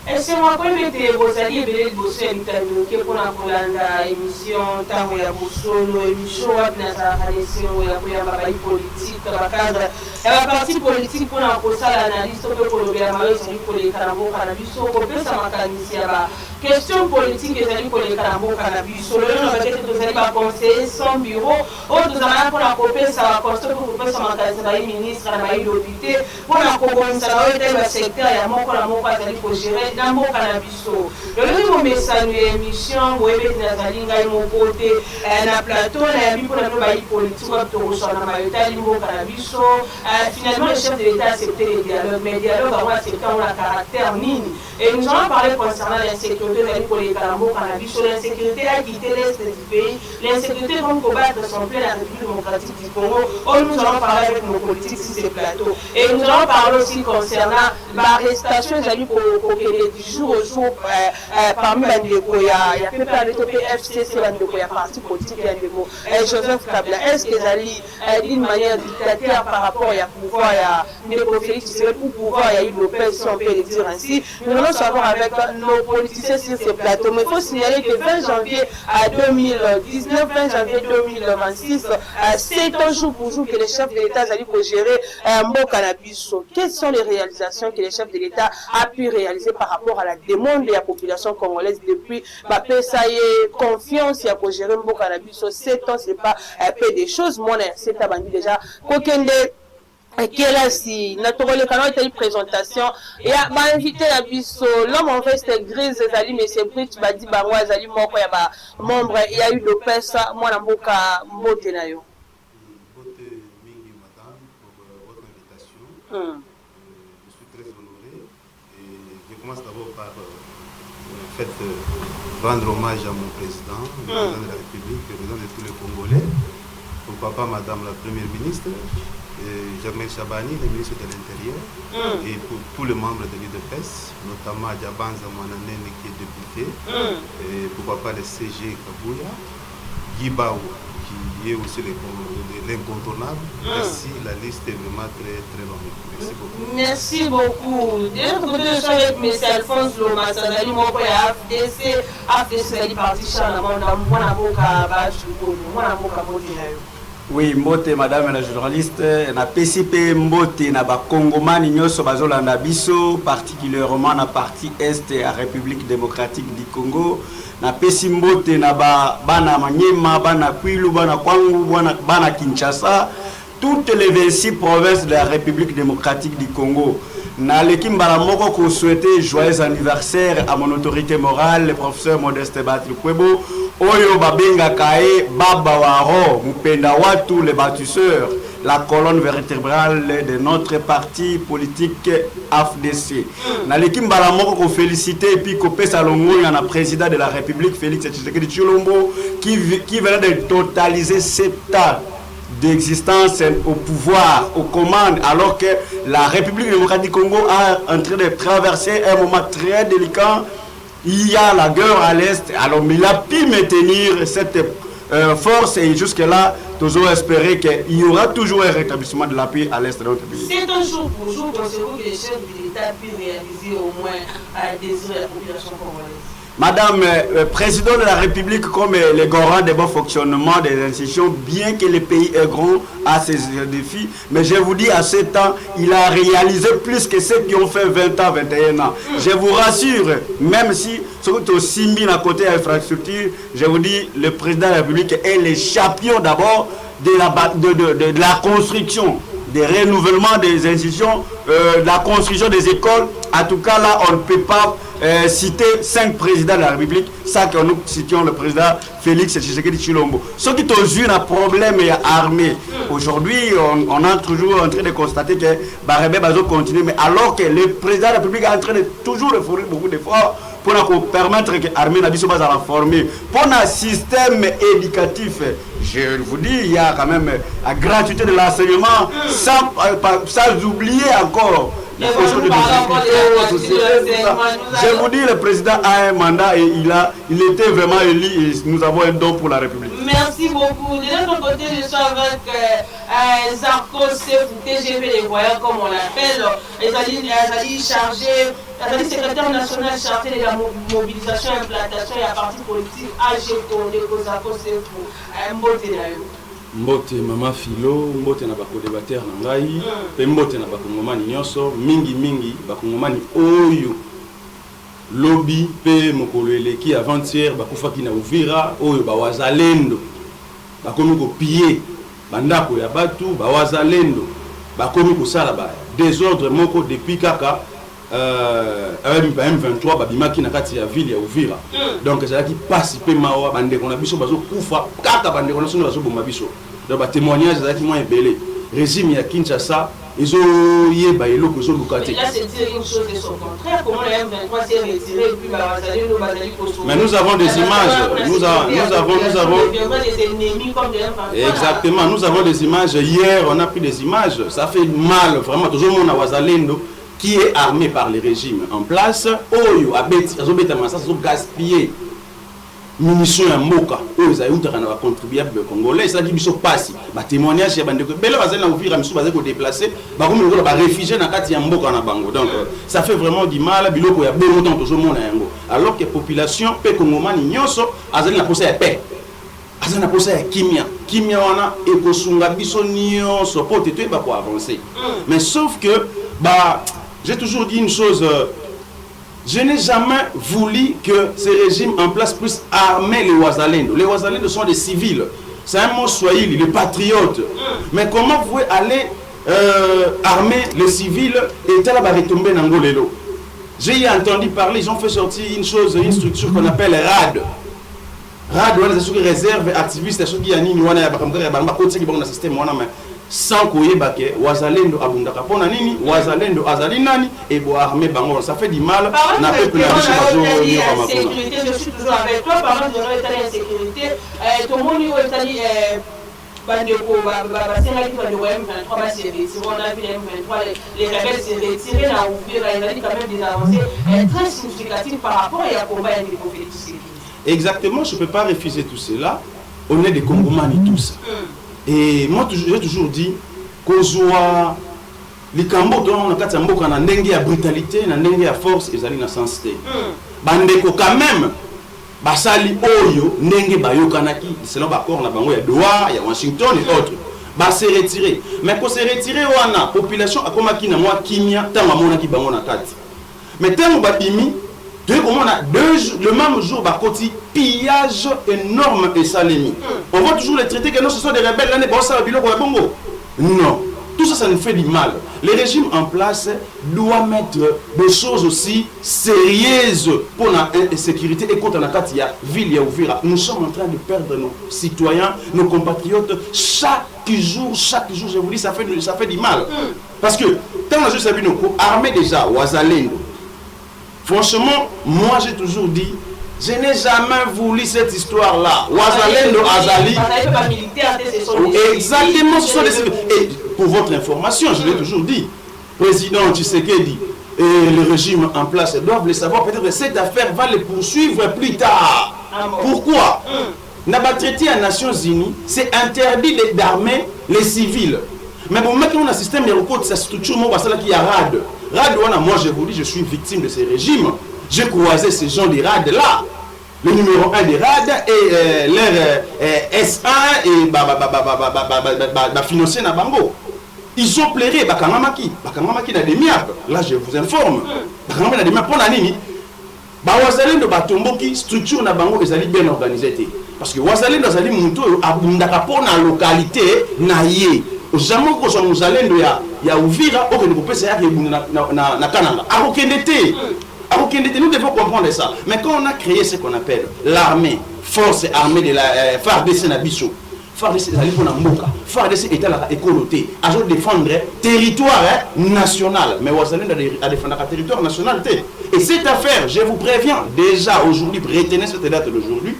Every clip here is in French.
Est-ce que moi, quand je vous allez venir bosser à l'Italie, pour la émission, tant il y a Bossolo, émission, il y a la politique, la partie politique pour l'analyse, pour le gouvernement, pour les carambos, pour la question politique pour les carambos, vous allez pas conseiller son bureau, ou vous allez pour la copie, ça va construire pour que le ministre, la député, pour la copie, ça va être le secteur, il y a mon pour gérer. Nambo Canabiso. Le moment saluer émission, vous avez des mon côté, un plateau, la vie pour la politique, na mayota limbo Canabiso. Finalement, le chef de l'État a accepté les dialogues, mais les dialogues ont accepté un caractère mini. Et nous allons parler concernant l'insécurité pour les Calambo Canabiso. L'insécurité a quitté l'Est du pays. L'insécurité va combattre son plein la République démocratique du Congo. Nous allons parler avec nos politiques sur ces plateaux. Et nous allons parler aussi concernant l'arrestation du jour au jour parmi les il y a PFCC, il y a parti politique, Joseph Kabila. Est-ce qu'ils allaient d'une manière dictatoriale par rapport au pouvoir, il y a Félix pour pouvoir, il y a eu Lopez, si on peut le dire ainsi. Nous allons savoir avec nos politiciens sur ces plateaux. Mais il faut signaler que 20 janvier 2019, 20 janvier 2026, c'est un jour pour jour que les chefs de l'État allaient pour gérer Mbo Cannabis. Quelles sont les réalisations que les chefs de l'État a pu réaliser par rapport à la demande de la population congolaise depuis ça y est confiance, il y a pour gérer Mbo Cannabis. 7 ans, c'est pas peu des choses. Moi, c'est déjà Kokende. Si notre canal une présentation et a invité la biso l'homme en veste grise Zali mais c'est Brit Badi Barwa Zali moko ya ba membre il y a eu Lopez moi na mboka mbote na yo. Mbote mingi madame pour votre invitation. Je suis très honoré et je commence d'abord par rendre hommage à mon président, le président de la République, le président de tous les Congolais, pourquoi pas madame la première ministre. Jamel Chabani, le ministre de l'Intérieur, et pour tous les membres de l'UDPS, notamment Diabanza Mwananene qui est député, et pourquoi pas le CG Kabouya, Guy Bao qui est aussi l'incontournable. Merci, la liste est vraiment très très longue. Merci beaucoup. Merci beaucoup. De l'autre côté, je suis avec M. Alphonse Loma, Sadali Moko et AFDC, Sadali Partition, Mwanaboka Bachukolo, Mwanaboka Bodinayo. Oui, mbote madame la journaliste, na PCP mbote na ba Congomani nyoso bazolanda biso, particulièrement na partie est à République démocratique du Congo, na pesi mbote na ba bana Manyema, bana Kwilu, bana Kwangu, bana Kinshasa, toutes les 26 provinces de la République démocratique du Congo. Na l'équipe Balamoko qu'on souhaitait joyeux anniversaire à mon autorité morale, le professeur Modeste Batlukwebo, Oyo Babenga Kae, Baba Waro, Mupenda Watu, les bâtisseurs, la colonne vertébrale de notre parti politique AFDC. Na l'équipe Balamoko qu'on féliciter et puis qu'on pèse à l'ongo, il y a un président de la République, Félix Tshisekedi Tshilombo, qui venait de totaliser 7 ans d'existence au pouvoir, aux commandes, alors que la République démocratique du Congo est en train de traverser un moment très délicat. Il y a la guerre à l'Est, alors il a pu maintenir cette force et jusque-là, toujours espérer qu'il y aura toujours un rétablissement de la paix à l'Est de notre pays. C'est un jour pour jour, pensez-vous que les chefs de l'État puissent réaliser au moins à désirer la population congolaise? Madame, président de la République, comme les garants de bon fonctionnement des institutions, bien que le pays est grand à ses défis, mais je vous dis, à 7 ans, il a réalisé plus que ceux qui ont fait 20 ans, 21 ans. Je vous rassure, même si, surtout au Simbi, à côté de l'infrastructure, je vous dis, le président de la République est le champion d'abord de la construction, des renouvellements des institutions, de la construction des écoles. En tout cas, là, on ne peut pas citer 5 présidents de la République, ça que nous citions le président Félix Tshisekedi Tshilombo. Ce qui est aux un problème armé. Aujourd'hui, on est toujours en train de constater que Barébé Bazo continue, mais alors que le président de la République est en train de toujours fournir beaucoup d'efforts pour permettre que l'armée n'a pas à la former. Pour un système éducatif, je vous dis, il y a quand même la gratuité de l'enseignement, sans oublier encore Il faut que je vous dis, le président a un mandat et il était vraiment élu et nous avons un don pour la République. Merci beaucoup. De notre côté, je suis avec Zarko Sefou, TGV des voyants, comme on l'appelle. Il chargé, il secrétaire national chargé de la mobilisation et implantation et la partie politique AG Condé, Zarko Sefou. Mbote mama Philo, mbote na bako débatteur na ngai, pe mbote na bakongomani nyonso, mingi bakongomani oyo lobby pe mokolo eleki avant-hier bakufaki na Uvira oyo bawazalendo bakomi ko piller bandako ya batu bawazalendo bakomi kosala ba désordre moko depuis kaka M23 babimaki na kati ya ville ya Uvira. Donc ezalaki pasi pe mawa bandeko na biso bazo kufa kaka bandeko na sono bazo bomba biso. Donc ba témoignage ezalaki moins ebele. Régime ya Kinshasa ils ont yeba eloko zo lukate. Là c'est dire une chose et son contraire, comment le M23 s'est retiré et puis bazali koso. Mais nous avons des images, nous avons des ennemis comme des M23. Exactement, nous avons des images hier, on a pris des images, ça fait mal vraiment tout le monde à Wazalendo qui est armé par les régimes en place, oyo abeti azobeta massa zo gaspiller munitions ya mboka oyo za yuta kana contribuable congolais ça qui biso pasi ba témoignage ya bandeko bele bazali na Uvira miso bazali ko déplacer ba komi ngolo ba réfugiés na kati ya mboka na bango donc ça fait vraiment du mal biloko ya bongo tant tout le monde yango alors que population pe congomani nyonso azali na posa ya paix azali na posa ya kimia wana ekosunga biso nyonso po te ba ko avancer mais sauf que bah j'ai toujours dit une chose, je n'ai jamais voulu que ces régimes en place puissent armer les Wazalendo. Les Wazalendo sont des civils. C'est un mot swahili, les patriotes. Mais comment vous pouvez aller armer les civils et tel va retomber dans Ngolelo? J'ai entendu parler, ils ont fait sortir une structure qu'on appelle RAD. RAD, c'est une réserve activiste, c'est qui a un système sans koye bake wazalendo abundaka pona nini wazalendo azali nani et bo armé bango ça fait du mal na peuple na biso bazo nyoka sécurité je suis toujours avec toi par exemple de l'état d'insécurité tout le monde est allé bandeko basengaki bandeko ya M23 basi retiré on a vu les M23 les rebelles se retirer na Uvira il a dit quand même des avancées très significatives par rapport à combat et des conflits. Exactement, je peux pas refuser tout cela, on est des Congomani tous. Et moi, j'ai toujours dit qu'on soit les Cambos dans la ndenge ya brutalité, na ndenge ya force, ils allaient na sensité. Bandeko quand même, basali oyo ndenge bayokanaki, selon l'accord na bango ya Doha, ya Washington et autres, ba se retirer. Mais pour se retirer wana population akomaki na moi kimia tanga mona ki bango na kati. Mais tango babimi le même jour, pillage énorme et salémi. On va toujours les traiter que non, ce sont des rebelles. Non, tout ça, ça nous fait du mal. Les régimes en place doivent mettre des choses aussi sérieuses pour la sécurité et contre la Katia, ville et Uvira. Nous sommes en train de perdre nos citoyens, nos compatriotes. Chaque jour, je vous dis, ça fait du mal. Parce que, quand on a juste armé déjà, Wazalendo, franchement, moi j'ai toujours dit, je n'ai jamais voulu cette histoire-là. Wazalendo Azali. Exactement, ce sont des civils. Et pour votre information, je l'ai toujours dit, président Tshisekedi et le régime en place doivent le savoir. Peut-être que cette affaire va les poursuivre plus tard. Pourquoi? N'a pas traité à Nations Unies, c'est interdit d'armer les civils. Mais pour mettre un système de recours de sa structure, moi, qui a RAD. Moi, je vous dis, je suis victime de ces régimes. J'ai croisé ces gens des RAD là. Le numéro 1 des RAD et leur S1 et financier na bango. Ils ont plairé, Bakangamaki na demiap. Là, je vous informe. Bakangamaki na demiap pour la nini. Wazalendo batomboki structure na bango ezali bien organisée. Parce que Wazalendo azali muntu abundaka pour la localité na ye. Jamais que soit Muzalendo ya Uvira au que nous peut faire na Kananga. Nous devons comprendre ça. Mais quand on a créé ce qu'on appelle l'armée, force armée de la FARDC Nabiso, FARDC est pour Namboka, FARDC est à la écoloté, à défendre territoire national. Mais Wazalendo a défendre le territoire national. Et cette affaire, je vous préviens, déjà aujourd'hui, retenez cette date d'aujourd'hui,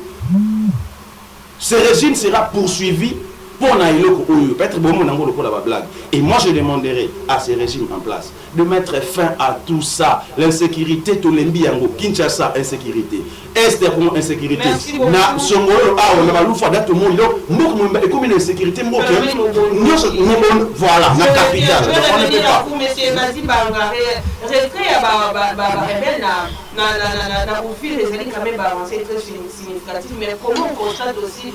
ce régime sera poursuivi pour peut-être bon la blague. Et moi je demanderai à ces régimes en place de mettre fin à tout ça. L'insécurité, tout l'embiango, Kinshasa, insécurité. Est pour insécurité. Na songolo a on a lu fois tout le monde et comme une insécurité voilà, la capitale. On ne peut pas. Monsieur Nazi Bangaré, retrait à rebelle na ouvrir les élites quand même avancé très significatif, mais comment on constate aussi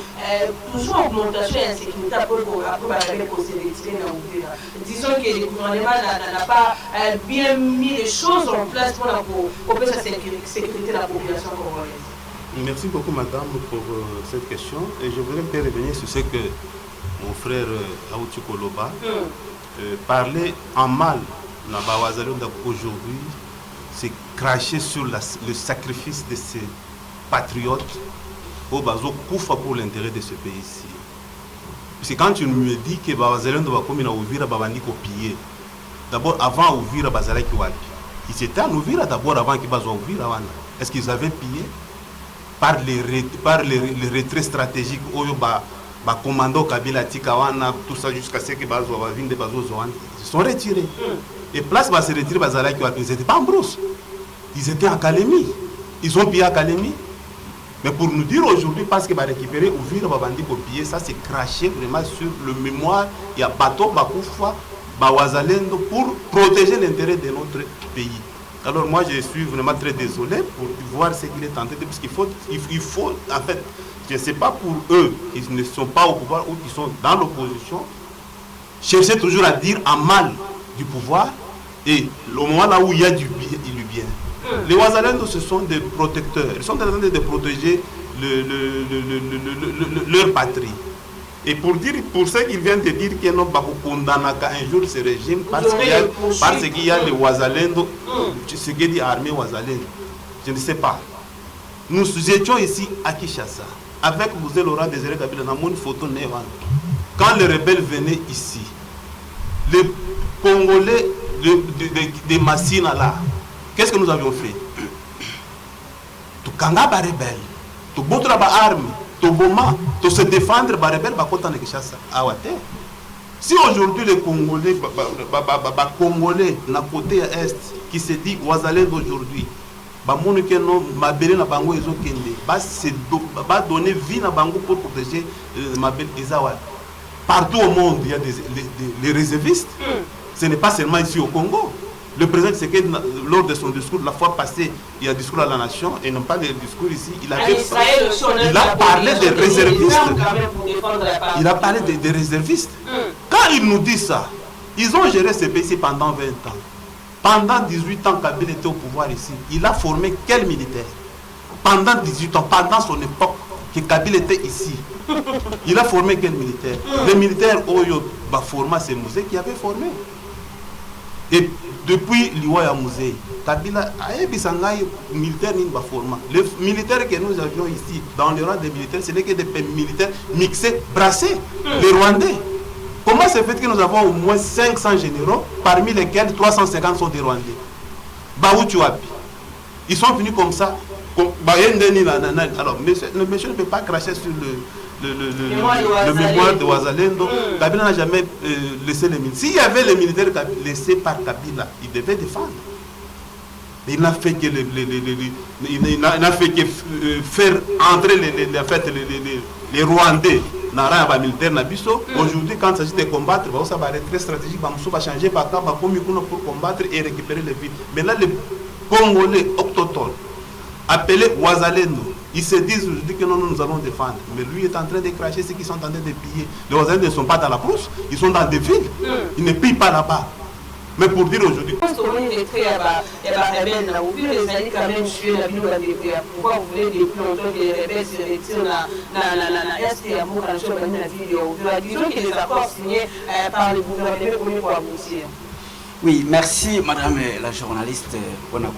toujours augmentation et insécurité pour rebelle qu'on s'est retiré dans ouvrir. Disons que le gouvernement n'a pas bien mis les choses en place pour la sécurité de la population congolaise. Merci beaucoup, madame, pour cette question. Et je voudrais bien revenir sur ce que mon frère Aouti Koloba parlait en mal. Aujourd'hui, c'est cracher sur le sacrifice de ces patriotes au bazo Koufa pour l'intérêt de ce pays-ci. Parce que quand tu me dis que Bazalendo doit comme une Ouvira Babandi copier, d'abord avant Ouvira Bazala Kiwaki, ils étaient en Ouvira d'abord avant qu'ils bazo Ouvira. Est-ce qu'ils avaient pillé par les retraits stratégiques au commando Kabila Tikawana, tout ça jusqu'à ce que Bazo Vinde Bazo Zoan, ils se sont retirés. Et place va se retirer Bazala Kiwaki, ils n'étaient pas en brousse. Ils étaient en Kalemi. Ils ont pillé à Kalemi. Mais pour nous dire aujourd'hui, parce qu'il va récupérer Ouvira Babandi pour piller, ça c'est cracher vraiment sur le mémoire. Il y a Bato, Bakoufa, Bawazalendo pour protéger l'intérêt de notre pays. Alors moi je suis vraiment très désolé pour voir ce qu'il est tenté de, parce qu'il faut, en fait, je ne sais pas pour eux, ils ne sont pas au pouvoir ou ils sont dans l'opposition, chercher toujours à dire en mal du pouvoir, et au moment là où il y a du bien. Les Ouazalendo, ce sont des protecteurs, ils sont en train de protéger leur patrie. Et pour ceux qui viennent de dire qu'ils n'ont pas condamné un jour ce régime, parce qu'il y a les Ouazalendo, ce qui dit armée Ouazalendo, je ne sais pas. Nous étions ici à Kinshasa, avec Moussé Laurent Désiré Kabila, dans une photo névane. Quand les rebelles venaient ici, les Congolais de Massina là, qu'est-ce que nous avions fait? Tout kanga ba rebelle, tout botra ba arme, tout boma, tout se défendre ba rebelle ba kota na Kinshasa. Awate. Si aujourd'hui les Congolais, Congolais na côté est qui se dit Ouazalendo aujourd'hui, ba monu ke no mabele na bango ezokende, ba donner vie na bango pour protéger mabele ezawat. Partout au monde il y a des réservistes. Ce n'est pas seulement ici au Congo. Le président Tshisekedi, lors de son discours, la fois passée, il y a un discours à la nation, et non pas le discours ici, il a parlé des réservistes. Il a parlé des réservistes. Quand il nous dit ça, ils ont géré ce pays pendant 20 ans. Pendant 18 ans, Kabila était au pouvoir ici. Il a formé quel militaire? Pendant 18 ans, pendant son époque, que Kabila était ici. Il a formé quel militaire? Les militaires Oyo Baforma, c'est Mouzé qui avait formé. Et depuis l'Iwaya Mouzé, Kabila a bisangai militaire ni Baforma. Les militaires que nous avions ici, dans le rang des militaires, ce n'est que des militaires mixés, brassés, les Rwandais. Comment c'est fait que nous avons au moins 500 généraux, parmi lesquels 350 sont des Rwandais? Baoutuapi. Ils sont venus comme ça. Alors, le monsieur ne peut pas cracher sur le mémoire de Ouazalendo. Kabila n'a jamais laissé les militaires. S'il y avait les militaires laissés par Kabila, il devait défendre. Mais il n'a fait que, faire entrer les Rwandais dans le militaire. Aujourd'hui, quand il s'agit de combattre, ça va être très stratégique. Il va changer pour combattre et récupérer les villes. Maintenant, les Congolais autochtones, appelés Ouazalendo, ils se disent aujourd'hui que nous allons défendre. Mais lui est en train de cracher ceux qui sont en train de piller. Les Ouazalendo ne sont pas dans la brousse, ils sont dans des villes. Ils ne pillent pas là-bas. Mais pour dire aujourd'hui. Pourquoi vous voulez depuis longtemps que les rebelles se retirent dans l'Est et à Moukanacho, disons que les accords signés par le gouvernement commun pour aboutir. Oui, merci Madame la journaliste pour la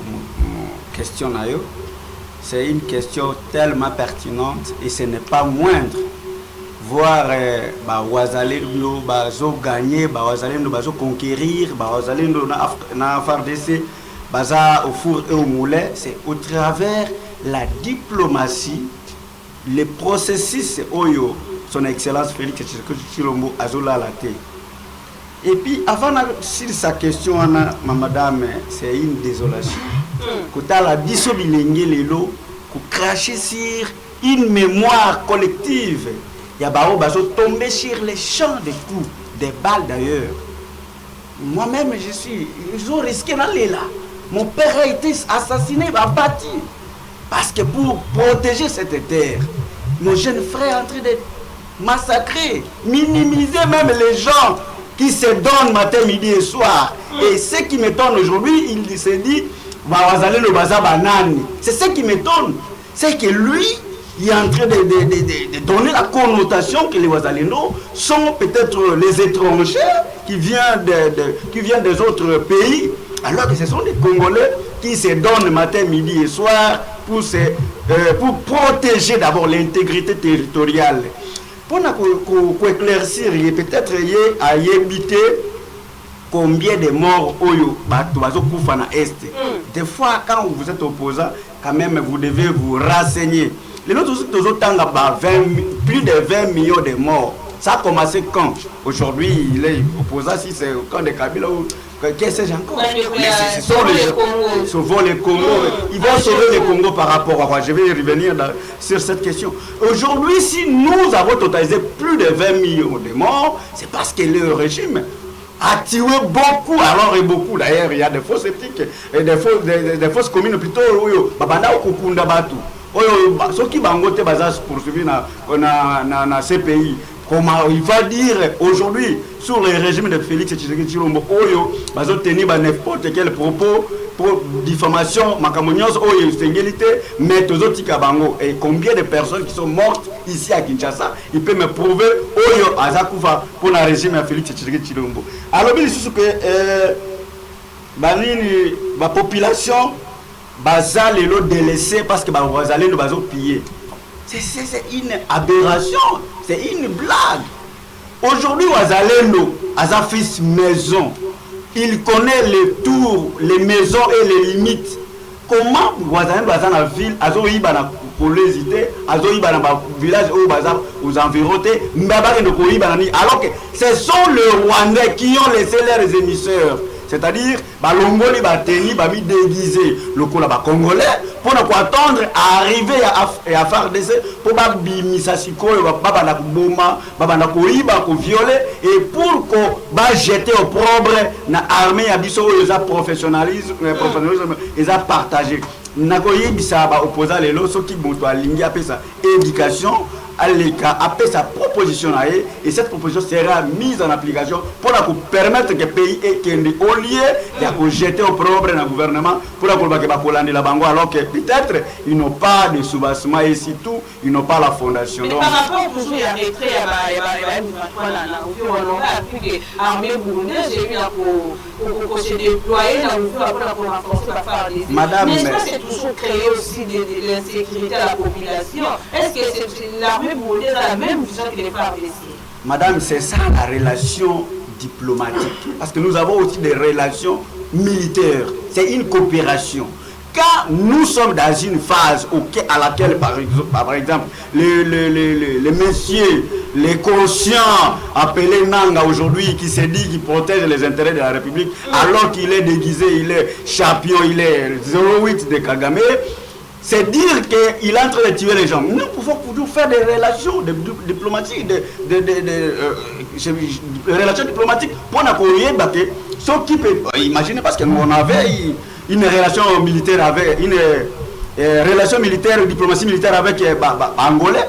question. C'est une question tellement pertinente et ce n'est pas moindre. Voir Ouazalendo gagner, Ouazalendo conquérir, Ouazalendo na FARDC au four et au moulin, c'est au travers la diplomatie, les processus son excellence Félix Tshisekedi Tshilombo azola la terre. Et puis avant sur sa question madame, c'est une désolation. Kota la biso bilenge lelo ko cracher sur une mémoire collective. Ya bao bazo tomber sur les champs de coups, des balles d'ailleurs. Moi-même ils ont risqué d'aller là. Mon père a été assassiné, abattu. Parce que pour protéger cette terre, nos jeunes frères sont en train de massacrer, minimiser même les gens qui se donnent matin, midi et soir. Et ce qui m'étonne aujourd'hui, il se dit, c'est ce qui m'étonne. C'est que lui, il est en train de donner la connotation que les Ouazalendo sont peut-être les étrangers qui viennent des autres pays, alors que ce sont des Congolais qui se donnent matin, midi et soir pour protéger d'abord l'intégrité territoriale. Pour éclaircir, peut-être à éviter combien de morts Est. Des fois, quand vous êtes opposant, quand même, vous devez vous renseigner. Les autres, plus de 20 millions de morts. Ça a commencé quand? Aujourd'hui, il est opposant, si c'est au camp de Kabila ou qu'est-ce que j'ai encore? Mais ce sont les Congo. Ils vont sauver les Congo par rapport à quoi? Je vais y revenir sur cette question. Aujourd'hui, si nous avons totalisé plus de 20 millions de morts, c'est parce que le régime a tué beaucoup, alors et beaucoup. D'ailleurs, il y a des fausses éthiques et des fausses communes plutôt. Babanda Okukunda Batu. Ceux qui vont voter poursuivis dans ces pays. Comment il va dire aujourd'hui sur le régime de Félix Tshisekedi Tshilombo, ils vont tenir n'importe quel propos pour diffamation, makamonios, mais bango. Et combien de personnes qui sont mortes ici à Kinshasa, il peut me prouver Azakufa pour le régime de Félix Tshisekedi Tshilombo. Alors, il dit que la population va les délaisser parce que va aller nous piller. C'est une aberration, c'est une blague. Aujourd'hui, Ouazalendo, Azafis maison, il connaît les tours, les maisons et les limites. Comment Ouazalendo dans la ville, Azoïba na Kolésité, Azoïba na village aux environs, alors que ce sont les Rwandais qui ont laissé leurs émisseurs. C'est-à-dire, Balongoli va tenir, va déguiser le Congolais pour ne pas attendre à arriver à faire des pour violer et pour qu'on jeter au propre dans l'armée à biso ils professionnalisme ils a partagé. Nakoyi bisa ba opposant les lots qui vont à ligne après ça éducation après sa proposition et cette proposition sera mise en application pour permettre que le pays ait au lieu de jeter au propre dans le gouvernement pour que la bango alors que peut-être ils n'ont pas de soubassement et surtout ils n'ont pas la fondation. Mais par rapport toujours à retrait à l'armée burundaise, j'ai vu pour se déployer pour renforcer la phare des îles. Madame, mais est-ce que c'est toujours créer aussi de l'insécurité à la population? Est-ce que c'est l'armée burundaise a la même vision que les phares des îles? Madame, c'est ça la relation diplomatique. Parce que nous avons aussi des relations militaires. C'est une coopération. Quand nous sommes dans une phase à laquelle, par exemple, les messieurs, les conscients appelés Nanga aujourd'hui, qui se dit qu'il protège les intérêts de la République, alors qu'il est déguisé, il est champion, il est 08 de Kagame, c'est dire qu'il est en train de tuer les gens. Nous pouvons toujours faire des relations diplomatiques, des relations diplomatiques pour n'accueillir ceux qui peuvent. Imaginez, parce que nous on avait une relation militaire avec relation militaire, diplomatie militaire avec Angolais.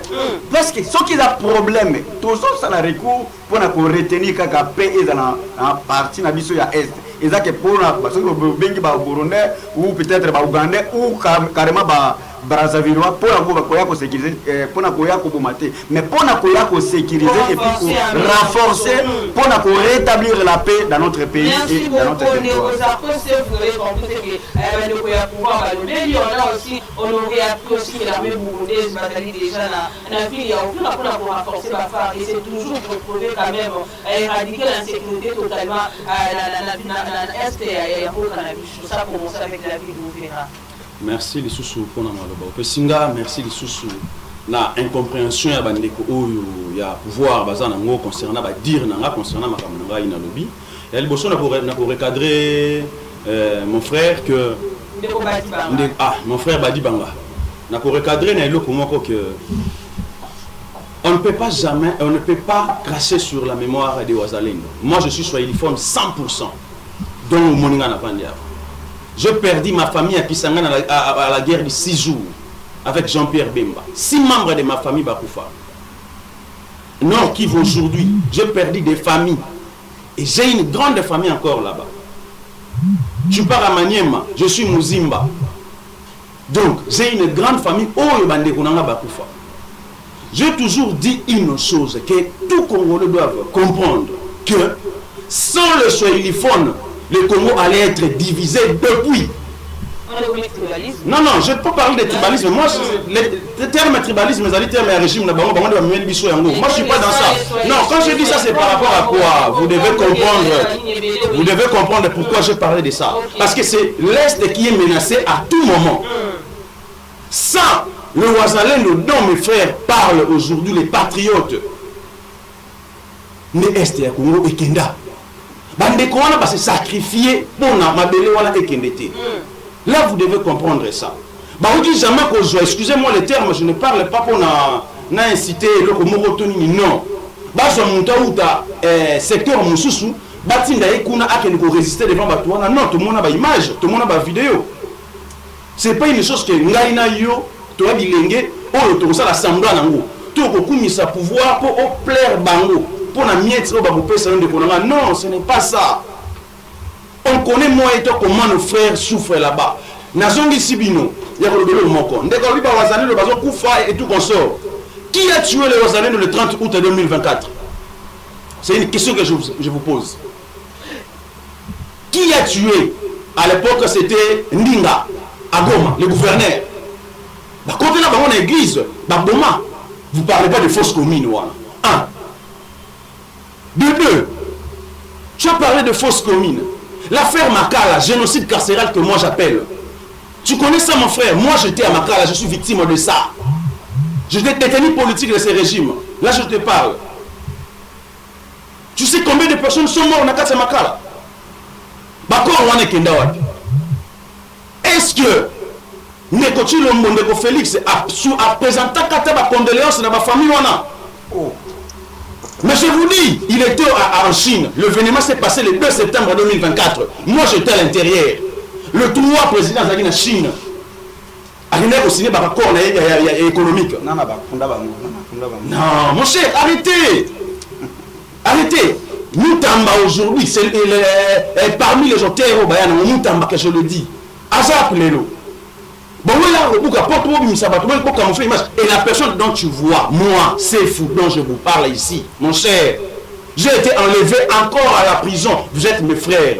Parce que ceux qui ont problème, tous ça la recours pour retenir la paix dans la partie de l'Est. Et ça que pour les Burundais ou peut-être les Ougandais ou carrément Brazzaville pour sécuriser, mais pour sécuriser et puis renforcer, pour rétablir la paix dans notre pays et dans notre territoire. Mais il y en a aussi, on aurait appris aussi que l'armée burundaise va aller déjà dans la ville, il y a aucun rapport pour renforcer la phare et c'est toujours pour prouver quand même éradiquer l'insécurité totalement dans l'Est et à Pour ça, commencer avec la ville d'Ouvera. Merci les sous-sous pour la Singa, merci les sous-sous na incompréhension ya bandeko oyo ya pouvoir baza nango concernant ba dire nanga concernant makambo nanga ina lobby et liboso na ko recadrer mon frère que mon frère Badi Banga na ko recadrer na eloko moko que on ne peut pas jamais, on ne peut pas cracher sur la mémoire des Wazalendo. Moi je suis swahiliphone 100%. Donc moninga na pandia. Je perdis ma famille à Kisanga à la guerre de 6 jours avec Jean-Pierre Bemba. 6 membres de ma famille Bakoufa. Non, qui vont aujourd'hui. J'ai perdu des familles. Et j'ai une grande famille encore là-bas. Je pars à Maniema, je suis Muzimba. Donc, j'ai une grande famille. Oh, Bande Kunanga Bakoufa. J'ai toujours dit une chose, que tout Congolais doivent comprendre que sans le swahiliphone, le Congo allait être divisé depuis. Non, non, je ne peux pas parler de tribalisme. Moi, le terme tribalisme, c'est le terme régime. Moi, je ne suis pas dans ça. Non, quand je dis ça, c'est par rapport à quoi? Vous devez comprendre pourquoi je parlais de ça. Parce que c'est l'Est qui est menacé à tout moment. Sans le Wazalendo dont mes frères parlent aujourd'hui, les patriotes, ne Est et Congo et Kenda. Bandeko wana va se sacrifier pour na mabele wana ekendete. Là vous devez comprendre ça. Bah on dit jamais qu'on joue, excusez-moi le terme, je ne parle pas pour na inciter le komorotoni non. Bah so monta uta secteur mususu, batinda ekuna akeni ko résister devant bato wana non, tout le monde a ba image, tout le monde a ba vidéo. C'est pas une chose que ngai na yo to bilenge oyo to ça l'assemblée nango. To ko kumisa pouvoir pour au plaire bango. Pour la miette, non, ce n'est pas ça. On connaît moi et toi comment nos frères souffrent là-bas. Nazongi Sibino, il y a le Moko. Ndekoli par Wazane, le Bazo Koufa et tout consort. Qui a tué les Wazane le 30 août 2024? C'est une question que je vous pose. Qui a tué? À l'époque, c'était Ndinga, à Goma, le gouverneur. Quand on a dans l'église, Boma, vous ne parlez pas de fausses communes. Un. De deux, tu as parlé de fausses communes. L'affaire Makala, génocide carcéral que moi j'appelle. Tu connais ça mon frère? Moi j'étais à Makala, je suis victime de ça. J'étais détenu politique de ces régimes. Là je te parle. Tu sais combien de personnes sont mortes dans Nakata Makala? Est-ce que Nekochi Lombondeko Félix a présenté Kataba condoléances dans ma famille? Mais je vous dis, il était en Chine. L'événement s'est passé le 2 septembre 2024. Moi, j'étais à l'intérieur. Le 3 président de la Chine a signé un accord économique. Non, mon cher, arrêtez. Arrêtez. Moutamba aujourd'hui, c'est parmi les gens terreaux, Moutamba que je le dis. Azap Lelo. Bon, là, et la personne dont tu vois, moi, c'est fou dont je vous parle ici, mon cher, j'ai été enlevé encore à la prison. Vous êtes mes frères.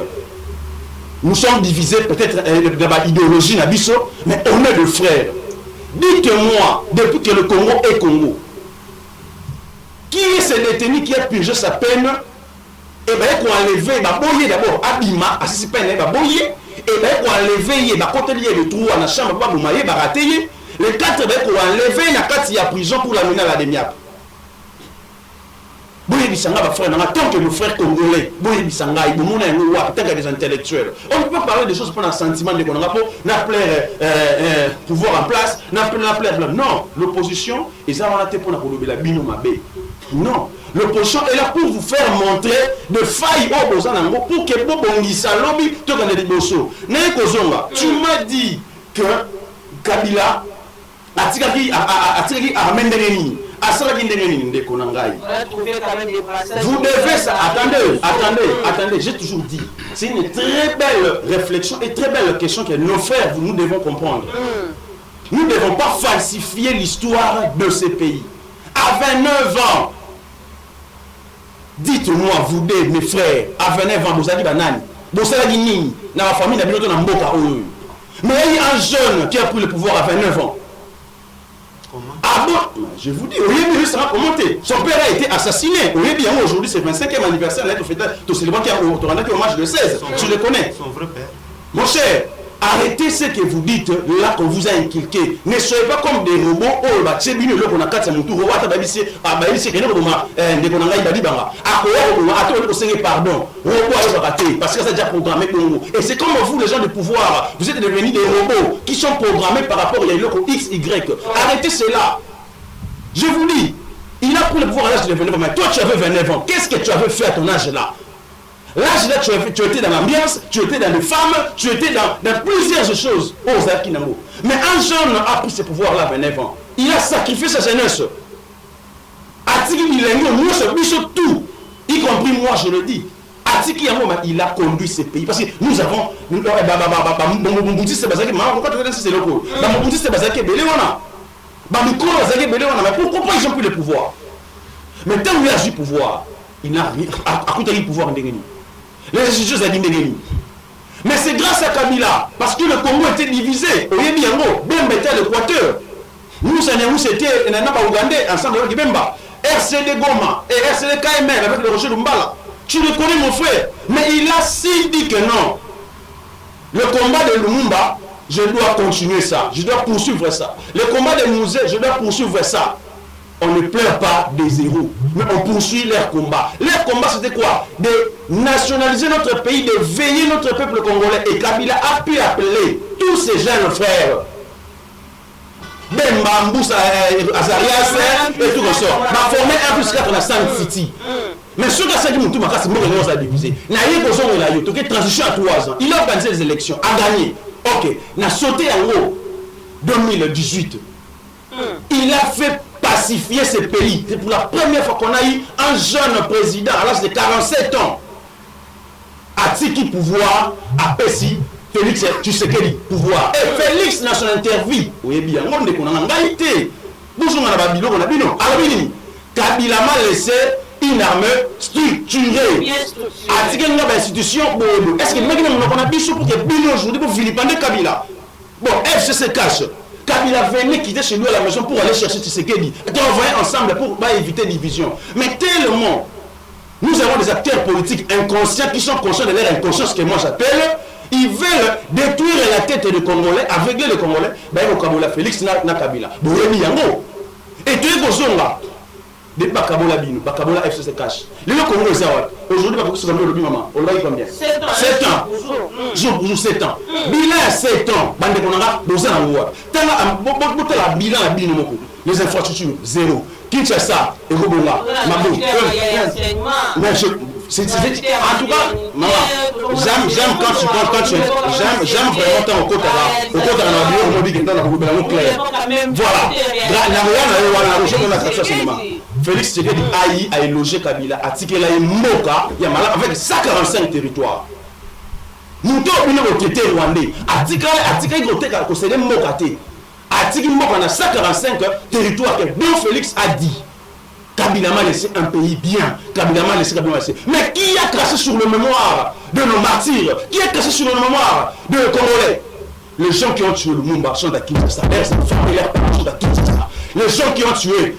Nous sommes divisés peut-être de l'idéologie Nabiso, mais on est des frères. Dites-moi, depuis que le Congo est Congo, qui est ce détenu qui a purgé sa peine? Et bien, qu'on a enlevé, d'abord, Abima, Assisi Peine, et bien qu'on a enlevé, côté lié le trou à la chambre, les 4 qu'on a enlevé, il y a 4 prison pour l'amener à la démiap. Tant que nos frères congolais, tant que des intellectuels, on ne peut pas parler des choses pour un sentiment de qu'on a pouvoir en place, non, l'opposition, ils ont été pour la non, l'opposition est là pour vous faire montrer de failles au Bozanango pour que Bobongi Salobi te gagne des bossos. Tu m'as dit que Kabila a tiré à Mendeneni. Vous devez ça. Attendez, j'ai toujours dit. C'est une très belle réflexion et très belle question que nos frères, nous devons comprendre. Nous ne devons pas falsifier l'histoire de ce pays. À 29 ans, dites-moi, vous deux, mes frères, à 29 ans, vous avez dit banane. Vous avez dit dans la famille, mais il y a un jeune qui a pris le pouvoir à 29 ans. Ah bon? Je vous dis, ça va commenter. Son père a été assassiné. Aujourd'hui, c'est le 25e anniversaire. Tout célèbre qui a hommage le 16. Tu le connais. Son vrai père. Mon cher, arrêtez ce que vous dites là qu'on vous a inculqué. Ne soyez pas comme des robots. Oh, bah, c'est bien le qu'on a 4 mon tour. Robot, babisi, babisi, que nous avons des qu'on a eu badi banga. À quoi on a attendu qu'on s'est pardon. Robot a raté parce que ça a déjà programmé pour nous. Et c'est comme vous, les gens de pouvoir, vous êtes devenus des robots qui sont programmés par rapport à le X, Y. Arrêtez cela. Je vous dis, il a pris le pouvoir à l'âge de 29 ans. Mais toi, tu avais 29 ans. Qu'est-ce que tu avais fait à ton âge là? L'âge là, tu étais dans l'ambiance, tu étais dans les femmes, tu étais dans plusieurs choses. Oh, Zakinamo. Mais un jeune a pris ce pouvoir-là à 29 ans. Il a sacrifié sa jeunesse. Tout, y compris moi, je le dis. Il a conduit ce pays. Parce que nous avons. Mais pourquoi ils ont pris le pouvoir? Mais tant qu'il a eu le pouvoir, il n'a rien. À côté du pouvoir, les institutions ont dit. Mais c'est grâce à Kabila, parce que le Congo était divisé. Au Yébiango, Bemba était à l'Équateur. Nous, c'était un Ougandais, ensemble avec Bemba. RCD Goma et RCD KMR avec le Roger Lumbala. Tu le connais, mon frère. Mais il a si dit que non. Le combat de Lumumba, je dois continuer ça. Je dois poursuivre ça. Le combat de Mouzé, je dois poursuivre ça. On ne pleure pas des héros, mais on poursuit leur combat. Leur combat, c'était quoi? De nationaliser notre pays, de veiller notre peuple congolais. Et Kabila a pu appeler tous ces jeunes frères. Bemba, Mboussa, Azarias, et tout comme ça. Va former 1+4 dans 5 City. Mais ce que c'est que Moutou Maka, c'est bon que nous avons divisé. Naïe Bozon et Layo, donc transition à 3 ans. Il a organisé les élections, a gagné. Ok, il a sauté en haut 2018. Il a fait pacifier ce pays. C'est pour la première fois qu'on a eu un jeune président à l'âge de 47 ans. A Tiki pouvoir, à Pessi, Félix Tshisekedi pouvoir. Et Félix dans son interview, oui bien, on est qu'on a en réalité. Nous sommes à la Babylone, on a dit non. Alors, Kabila m'a laissé une armée structurée. A Tiki une institution. Est-ce que nous avons un bichon pour que Bino aujourd'hui pour vilipender Kabila? Bon, FCC cache. Kabila venait quitter chez lui à la maison pour aller chercher Tshisekedi. Et on voyait ensemble pour éviter division. Mais tellement, nous avons des acteurs politiques inconscients qui sont conscients de leur inconscience que moi j'appelle. Ils veulent détruire la tête des Congolais, aveugler les Congolais. Ben au Kabola Félix na Kabila. Et tu es au là. Des Bakabola Bino, Bakabola FCC cash. Les Congolais aujourd'hui, on l'a eu combien? 7 ans. Jour 7 ans. Bilan 7 ans. Bande Konanga, Bozan Amoua. Tala bilan à Bino Moko. Les infrastructures, zéro. Kinshasa, et Robonga. Mabou. En tout cas, maman, j'aime quand tu j'aime vraiment tant au côté voilà. Félix Tshisekedi a élogé Kabila, a tiqué la Moka, il y a mal avec 145 territoires. Nous avons été rwandais, a tiqué c'est des Mokaté, a tiqué Moka dans 145 territoires que Don Félix a dit. Kabila m'a laissé un pays bien. Kabila m'a laissé. Mais qui a craché sur le mémoire de nos martyrs? Qui a craché sur le mémoire de nos Congolais? Les gens qui ont tué le Lumumba sont à Kinshasa. Leurs parents sont à Kinshasa. Les gens qui ont tué,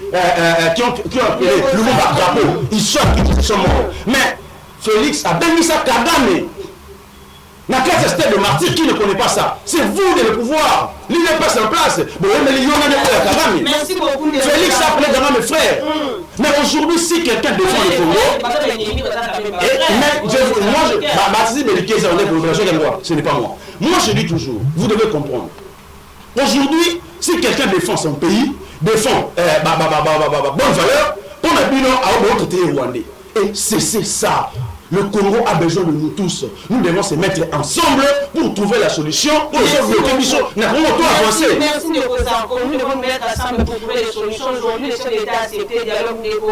qui ont appelé le Lumumba drapeau, ils sont à Kinshasa, ils sont morts. Mais Félix a béni ça Kagame. La classe de martyrs qui ne connaît pas ça, c'est vous de le pouvoir. Lui n'est pas en place. Merci beaucoup. Félix a appelé Kagame mes frères. Mais aujourd'hui, si quelqu'un défend le Congo, ce n'est pas moi. Moi, je dis toujours, vous devez comprendre. Aujourd'hui, si quelqu'un défend son pays, défend bonne valeur, on a dit non à autre pays rwandais. Et c'est ça. Le Congo a besoin de nous tous. Nous devons se mettre ensemble pour trouver la solution. Pour bloquer Bichon. Nous avons avancer. Merci de vos accords. Nous devons nous mettre ensemble pour trouver les solutions. Aujourd'hui, les chefs d'État accepté dialogue négo.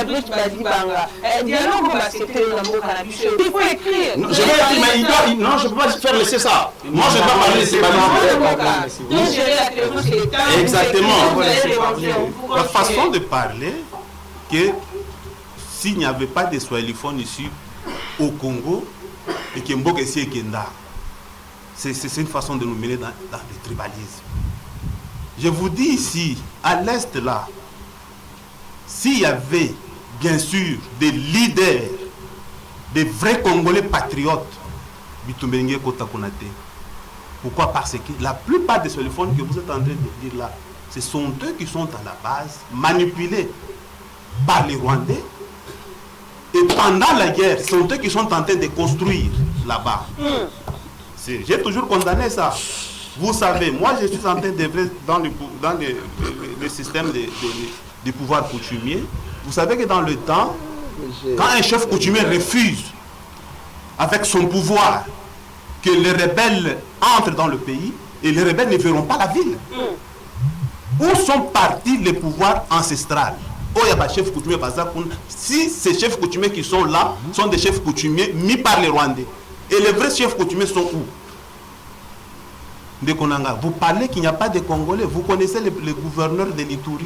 Brick Badibanga. Dialogue va accepter le Nambo Cannabis. Il faut écrire. Non, je vais écrire, mais il doit. Non, je ne peux pas faire laisser ça. Moi, je ne vais pas parler de ces ballons. Donc, gérer la télévision, c'est l'État. Exactement. La façon de parler que s'il n'y avait pas de swahiliphones ici au Congo et que Mboka ici et Kenda, c'est une façon de nous mener dans le tribalisme. Je vous dis ici, à l'Est là, s'il y avait bien sûr des leaders, des vrais Congolais patriotes, Bitumbengue Kota Konate, Pourquoi? Parce que la plupart des solophones que vous êtes en train de dire là, ce sont eux qui sont à la base manipulés par les Rwandais. Et pendant la guerre, ce sont eux qui sont en train de construire là-bas. J'ai toujours condamné ça. Vous savez, moi je suis en train d'œuvrer dans le système du pouvoir coutumier. Vous savez que dans le temps, quand un chef coutumier refuse avec son pouvoir que les rebelles entrent dans le pays, et les rebelles ne verront pas la ville. Où sont partis les pouvoirs ancestrales? Oh, il y a pas chef coutumier, si ces chefs coutumiers qui sont là sont des chefs coutumiers mis par les Rwandais, et les vrais chefs coutumiers sont où? De Konanga, vous parlez qu'il n'y a pas de Congolais, vous connaissez le gouverneur de l'Ituri,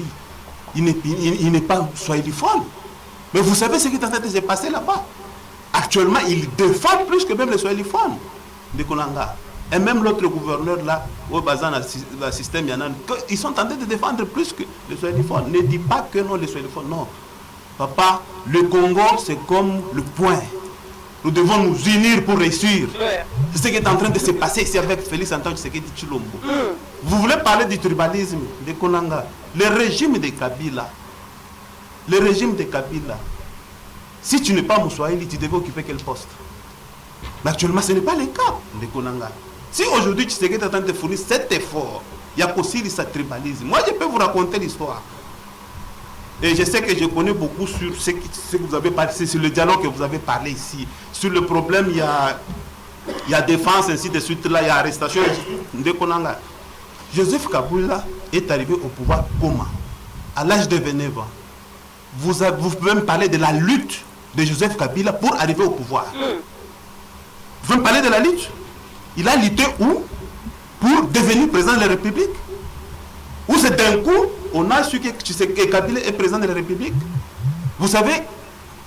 il n'est pas swahiliphone, mais vous savez ce qui est en train de se passer là-bas. Actuellement, il défend plus que même les swahiliphones de Konanga. Et même l'autre gouverneur là, au Bazan, le système Yanan, ils sont en train de défendre plus que les swahiliphones. Ne dis pas que non, les swahiliphones, non. Papa, le Congo, c'est comme le point. Nous devons nous unir pour réussir. C'est ce qui est en train de se passer ici avec Félix Antoine Tshisekedi Tshilombo. Vous voulez parler du tribalisme de Konanga? Le régime de Kabila, si tu n'es pas Moussouaïli, tu devais occuper quel poste? Mais actuellement, ce n'est pas le cas de Konanga. Si aujourd'hui tu sais que tu es en train de fournir cet effort, il y a aussi ce tribalisme. Moi, je peux vous raconter l'histoire. Et je sais que je connais beaucoup sur ce que vous avez parlé, sur le dialogue que vous avez parlé ici. Sur le problème, il y a défense, ainsi de suite, là, il y a arrestation de Konanga. Joseph Kabila est arrivé au pouvoir comment? À l'âge de 29 ans. Vous pouvez me parler de la lutte de Joseph Kabila pour arriver au pouvoir. Vous pouvez me parler de la lutte? Il a lutté où? Pour devenir président de la République? Ou c'est d'un coup, on a su que Kabila est président de la République? Vous savez,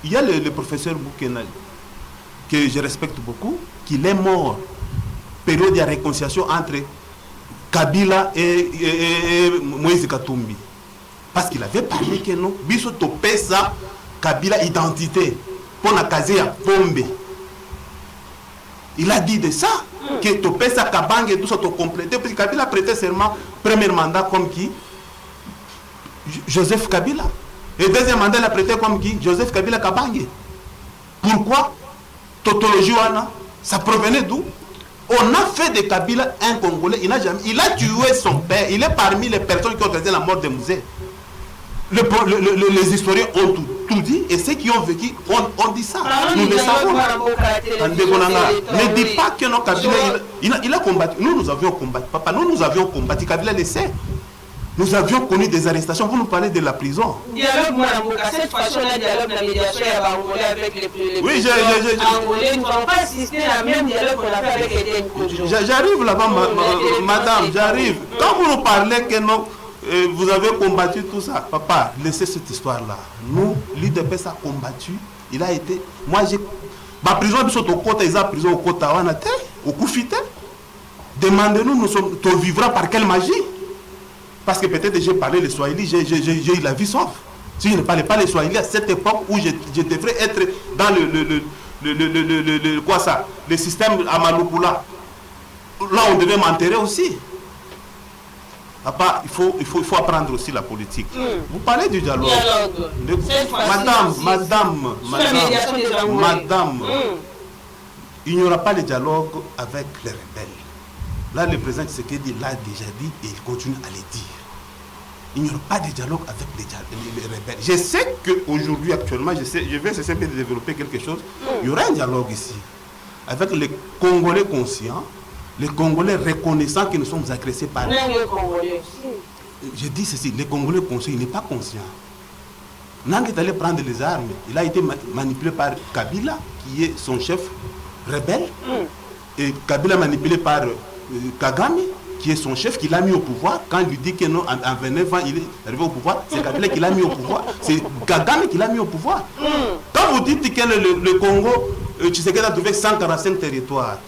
il y a le professeur Boukena, que je respecte beaucoup, qu'il est mort, période de réconciliation entre Kabila et Moïse Katumbi. Parce qu'il avait parlé que non, biso topesa Kabila identité, pour la case à Pombe. Il a dit de ça, que topesa Kabang et tout ça, to complété, parce que Kabila a prêté serment, premier mandat comme qui? Joseph Kabila. Et deuxième mandat, il a prêté comme qui? Joseph Kabila Kabang. Pourquoi? Tautologie, ça provenait d'où? On a fait de Kabila un Congolais, il a tué son père, il est parmi les personnes qui ont organisé la mort de Mouzé. Les historiens ont tout dit, et ceux qui ont vécu ont dit ça. Nous le savons. Ne dis pas que non, Kabila, il a combattu. Nous avions combattu. Papa, nous avions combattu. Kabila le sait. Nous avions connu des arrestations. Vous nous parlez de la prison. Dialogue, cette fois-là, dialogue, la médiation avec les oui, Angolais. Nous n'avons pas assisté à la même dialogue qu'on a fait avec Eden Kojo. J'arrive là-bas, madame, j'arrive. Quand vous nous parlez que non, vous avez combattu tout ça, papa, laissez cette histoire-là. Nous, l'IDPS a combattu. Il a été. Moi, j'ai. Ma prison, ils sont au côté, ils ont prison au côté, au Koufité. Demandez-nous, nous sommes. Tu vivras par quelle magie? Parce que peut-être j'ai parlé le Swahili, j'ai eu la vie sauve. Si je ne parlais pas le Swahili à cette époque où je devrais être dans le système Amalukula, là on devait m'enterrer aussi. Papa, il faut apprendre aussi la politique. Vous parlez du dialogue. Madame, il n'y aura pas de dialogue avec les rebelles. Là, le président Tshisekedi l'a déjà dit et il continue à le dire. Il n'y aura pas de dialogue avec les rebelles. Je sais qu'aujourd'hui, actuellement, je vais essayer de développer quelque chose. Il y aura un dialogue ici avec les Congolais conscients, les Congolais reconnaissant que nous sommes agressés par eux. Je dis ceci, les Congolais conscients, il n'est pas conscient. Nang est allé prendre les armes. Il a été manipulé par Kabila, qui est son chef rebelle. Et Kabila manipulé par Kagame, qui est son chef, qui l'a mis au pouvoir. Quand il lui dit que non, en 29 ans, il est arrivé au pouvoir, c'est Kabila qui l'a mis au pouvoir. C'est Kagame qui l'a mis au pouvoir. Quand vous dites que le Congo, Tshisekedi a trouvé 145 territoires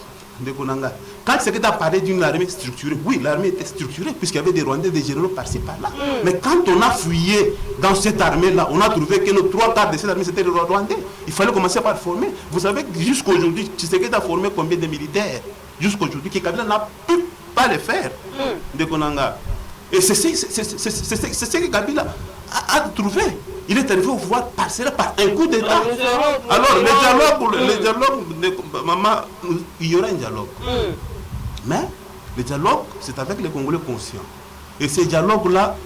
de Konanga, quand Tshisekedi a parlé d'une armée structurée, oui, l'armée était structurée, puisqu'il y avait des Rwandais, des généraux par-ci, par-là. Mais quand on a fouillé dans cette armée-là, on a trouvé que nos 3/4 de cette armée, c'était les Rwandais. Il fallait commencer par former. Vous savez, jusqu'à aujourd'hui, Tshisekedi a formé combien de militaires? Jusqu'à aujourd'hui, que Kabila n'a plus pas le faire. De Konanga. Et c'est ce que Kabila a trouvé. Il est arrivé au pouvoir par un coup d'État. Alors, le dialogue, maman, il y aura un dialogue. Mais le dialogue, c'est avec les Congolais conscients. Et ce dialogue-là,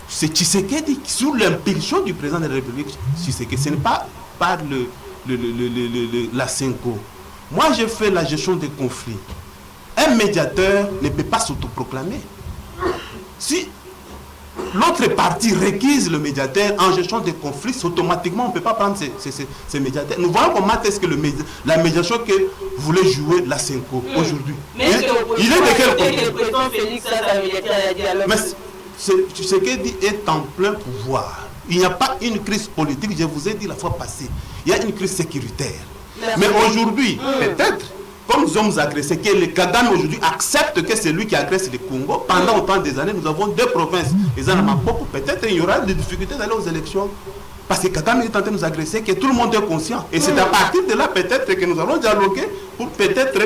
c'est Tshisekedi, sous l'impulsion du président de la République, Tshisekedi. Ce n'est pas par la Senko. Moi, j'ai fait la gestion des conflits. Un médiateur ne peut pas s'autoproclamer. Si l'autre partie requise le médiateur en gestion des conflits, automatiquement, on ne peut pas prendre ces médiateurs. Nous voyons comment est-ce que la médiation que voulait jouer la Senko aujourd'hui. Mais il est de quel côté? Le président Félix a médiateur à dialogue. Mais ce qu'il dit est en plein pouvoir. Il n'y a pas une crise politique, je vous ai dit la fois passée. Il y a une crise sécuritaire. Mais aujourd'hui, peut-être, comme nous sommes agressés, que le Kagame aujourd'hui accepte que c'est lui qui agresse le Congo. Pendant autant des années, nous avons deux provinces. Peut-être il y aura des difficultés d'aller aux élections. Parce que Kagame est en train de nous agresser, que tout le monde est conscient. Et c'est à partir de là, peut-être, que nous allons dialoguer pour peut-être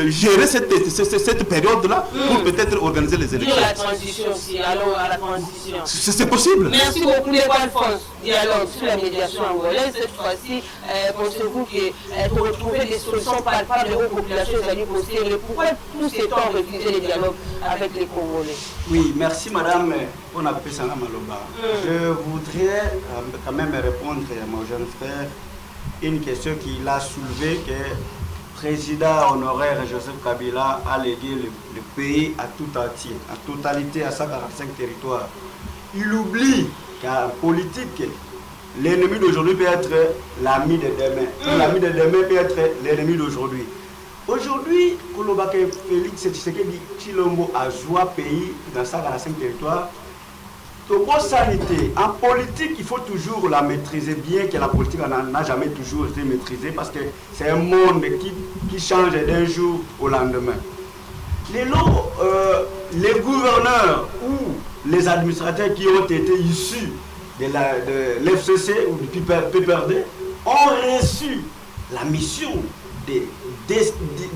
gérer cette période-là pour peut-être organiser les élections. La transition aussi, allons à la transition. C'est possible. Merci beaucoup, les France. Dialogue sur la médiation angolaise. Cette fois-ci, pensez-vous que pour retrouver des solutions palpables aux populations possibles, pourquoi tout ce temps refuser les dialogues avec les Congolais? Oui, merci madame. On appelle ça Maloba. Je voudrais quand même répondre à mon jeune frère une question qu'il a soulevée, que président honoraire Joseph Kabila a légué le pays à tout entier, en totalité à 145 territoires. Il oublie qu'en politique, l'ennemi d'aujourd'hui peut être l'ami de demain. L'ami de demain peut être l'ennemi d'aujourd'hui. Aujourd'hui, Kolobake Félix Tshisekedi Tshilombo a joué pays dans 145 territoires. Sanité. En politique, il faut toujours la maîtriser, bien que la politique n'a jamais toujours été maîtrisée, parce que c'est un monde qui change d'un jour au lendemain. Les gouverneurs ou les administrateurs qui ont été issus de l'FCC ou du PPRD ont reçu la mission de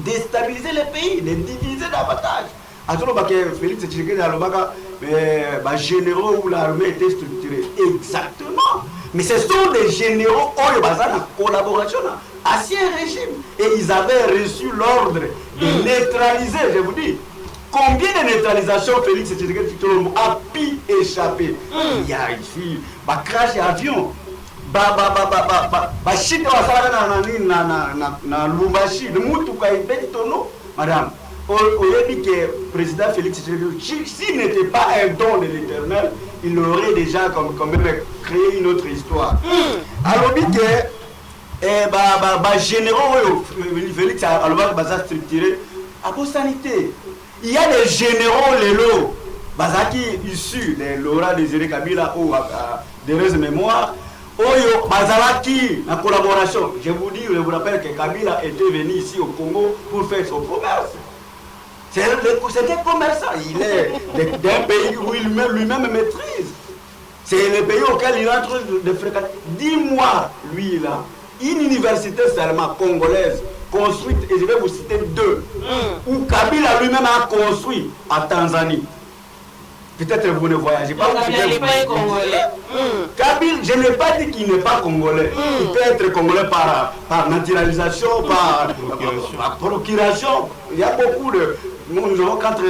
déstabiliser le pays, de diviser davantage. Félix Tshisekedi Alobaka, généraux où l'armée était structurée. Exactement. Mais ce sont des généraux qui ont en collaboration à l'ancien régime. Et ils avaient reçu l'ordre de neutraliser, je vous dis. Combien de neutralisations Félix Tshisekedi a pu échapper? Il y a ici, crash d'avion. Chine na Lubumbashi, le Moutuka et Betitono, madame. On dit que le président Félix Tshisekedi, s'il n'était pas un don de l'Éternel, il aurait déjà quand même créé une autre histoire. Alors, on dit que généraux, Félix a structuré à la sanité. Il y a des généraux, les lots, qui issus des Laura Désiré Kabila ou des mémoires, qui en collaboration. Je vous rappelle que Kabila était venu ici au Congo pour faire son commerce. C'est un commerçant. Il est d'un pays où lui-même maîtrise. C'est le pays auquel il est en train de fréquenter. Dis-moi, lui là, une université seulement congolaise construite, et je vais vous citer deux, où Kabila lui-même a construit en Tanzanie. Peut-être que vous ne voyagez pas. Kabila n'est pas congolais. Kabila, je n'ai pas dit qu'il n'est pas congolais. Il peut être congolais par naturalisation, par procuration. Il y a beaucoup de... Nous avons quatre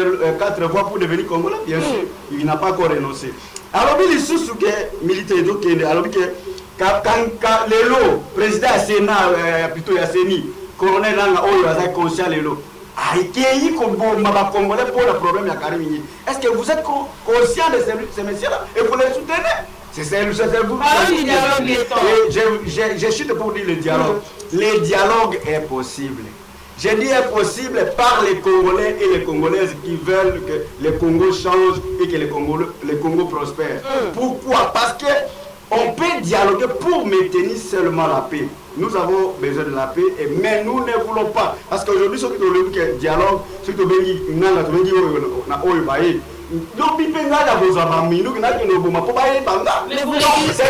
voies pour devenir congolais, bien sûr. Il n'a pas encore renoncé. Alors, il est sous que militaire, alors que quand les lots, président Sénat, plutôt Yasseni, colonel Nanga, il a conscient les lots. Est-ce que vous êtes conscient de ces messieurs-là et vous les soutenez? C'est vous. Je chute pour dire le dialogue. Le dialogue est possible. Je dis est possible par les Congolais et les Congolaises qui veulent que le Congo change et que le Congo prospère. Pourquoi? Parce que on peut dialoguer pour maintenir seulement la paix. Nous avons besoin de la paix, mais nous ne voulons pas. Parce qu'aujourd'hui, ceux qui ont le dialogue, ceux qui ont lobi penga na bozama mindu na ke no boma po ba ye banga c'est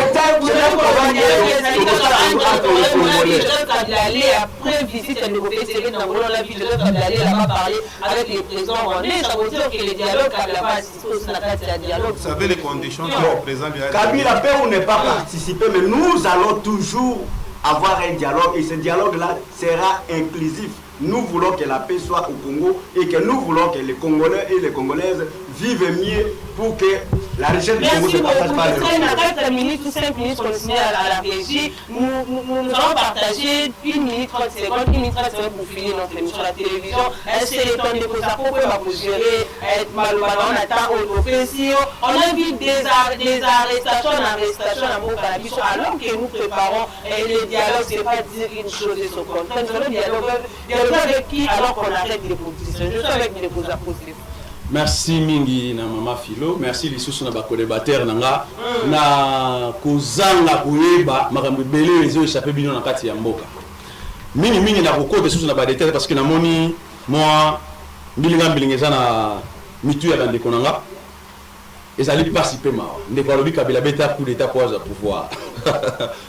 après visite négocier dans la ville d'aller là-bas parler avec les présidents rwandais, ça veut dire que les dialogues Kabila pas assisté aussi dans le dialogue. Vous savez les conditions que le président lui a Kabila peut ou ne pas participer, mais nous allons toujours avoir un dialogue et ce dialogue-là sera inclusif. Nous voulons que la paix soit au Congo et que nous voulons que les Congolais et les Congolaises vivent mieux pour que la richesse du Congo se partage par les autres. 4 minutes ou 5 minutes qu'on signe à la régie, nous allons partager 1 minute 30 secondes, 1 minute 30 secondes pour finir notre émission à la télévision. C'est le temps de poser pour gérer, on attend au PCO. On a vu des arrestations en Bocalabiso alors que nous préparons le dialogue, ce n'est pas dire une chose et son contraire. Nous allons dialoguer avec qui alors qu'on arrête les positions. Je suis avec les positions. Merci mingi na mama Philo, merci lisusu na bako débatteur nanga na kozanga koyeba makambo belé les échappé bino na kati ya mboka. Mingi na kokota lisusu na ba détail parce que na moni moi mbilinga na mitu ya bande konanga. Ezali participer ma ndeko lobi Kabila beta coup d'état pour pouvoir.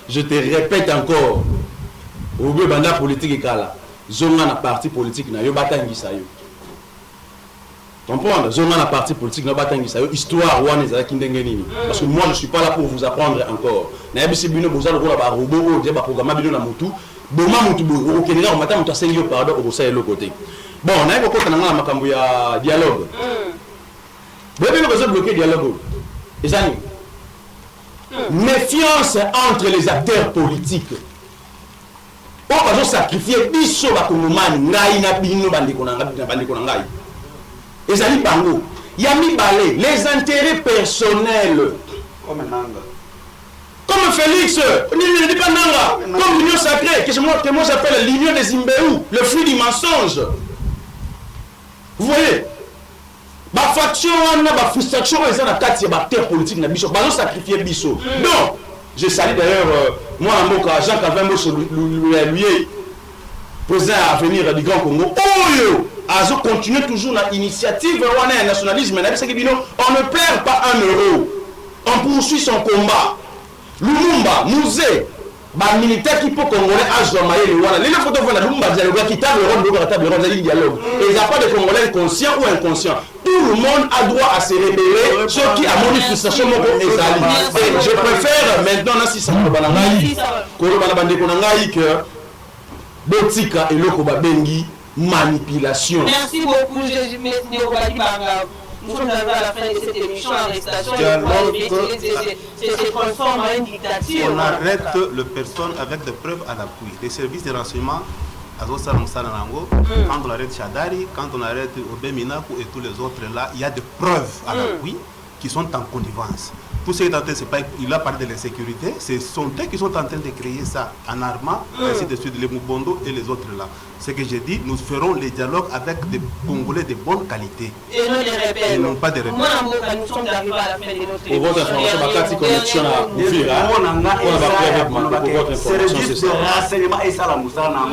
Je te répète encore. Au banda politique kala. Zonga na parti politique na yo batangisa yo. Comprendre, zonga na parti politique na batangisa yo histoire wana ezalaki ndenge nini. Parce que moi je suis pas là pour vous apprendre encore. Na yebisi bino bozala ko ba robot o ba programme bino na mutu. Boma mutu bo o kenela o mata mutu asengi yo pardon o sa yelo côté. Bon, na yebo ko kana na makambo ya dialogue. Bébé nous avons bloqué dialogue. Ezani. Méfiance entre les acteurs politiques. On va sacrifier biso ba kongomani ngai na bino bandeko na ngai. Ezali bango. Yami balé les intérêts personnels. Comme Félix, ne dit pas nanga. Comme l'union sacrée, que moi j'appelle l'union des Imbéou, le fruit du mensonge. Vous voyez? Ba faction na ba frustration eza na kati ya ba acteurs politiques na biso. Ba sacrifier biso. Donc je salue d'ailleurs moi Mboka Jean-Calvin Mosso lui président à venir du Grand Congo. Oyo azo continue toujours na initiative wana nationalisme na bisaki bino on ne perd pas 1 euro. On poursuit son combat. Lumumba, Musée, ba militaire qui peut congolais azwa maye wana. Les photos vont na Lumumba dialogue qui table ronde de table ronde de dialogue. Et il n'y a pas de Congolais conscients ou inconscients. Tout le monde a droit à se rebeller, ceux qui a mon frustration et je préfère maintenant si ça que Botika et Loko Babengi manipulation. Merci beaucoup, nous sommes arrivés à la fin de cette émission, l'arrestation se transforme en une dictature. On arrête les personnes avec des preuves à l'appui. Les services de renseignement, quand on arrête Chadari, quand on arrête Obeminaku et tous les autres là, il y a des preuves à l'appui qui sont en connivence. Tout ce qui est en train, c'est pas, il a parlé de l'insécurité, ce sont eux qui sont en train de créer ça en armant, ainsi de suite, les Mubondo et les autres là. Ce que j'ai dit, nous ferons les dialogues avec des Congolais de bonne qualité. Et non des rebelles. Et non pas des rebelles. Moi, nous sommes arrivés à la fin de notre émission. Pour votre information, Bakati connexion à service de renseignement et ça la Moussana.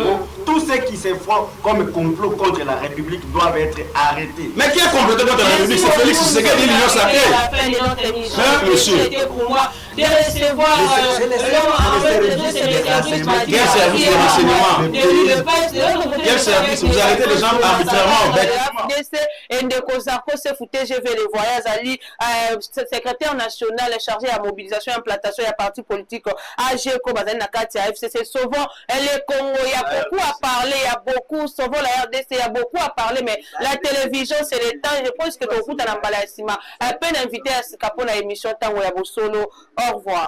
Tous ceux qui se font comme complot contre la République doivent être arrêtés. Mais qui a comploté contre la République? C'est Félix Tshisekedi, l'Union sacrée. C'était pour moi de recevoir quel service de renseignement? Quel service? Vous arrêtez les gens arbitrairement. Je vais les voyages Ali, secrétaire national chargé à mobilisation et implantation et parti politique AGECO Bazali Nakati AFCC. Souvent les Congo, il y a beaucoup à parler, il y a beaucoup, souvent la RDC, il y a beaucoup à parler, mais la télévision c'est le temps. Je pense que tu as à peine invité à Capone à l'émission Tango Yabosolo. Au revoir.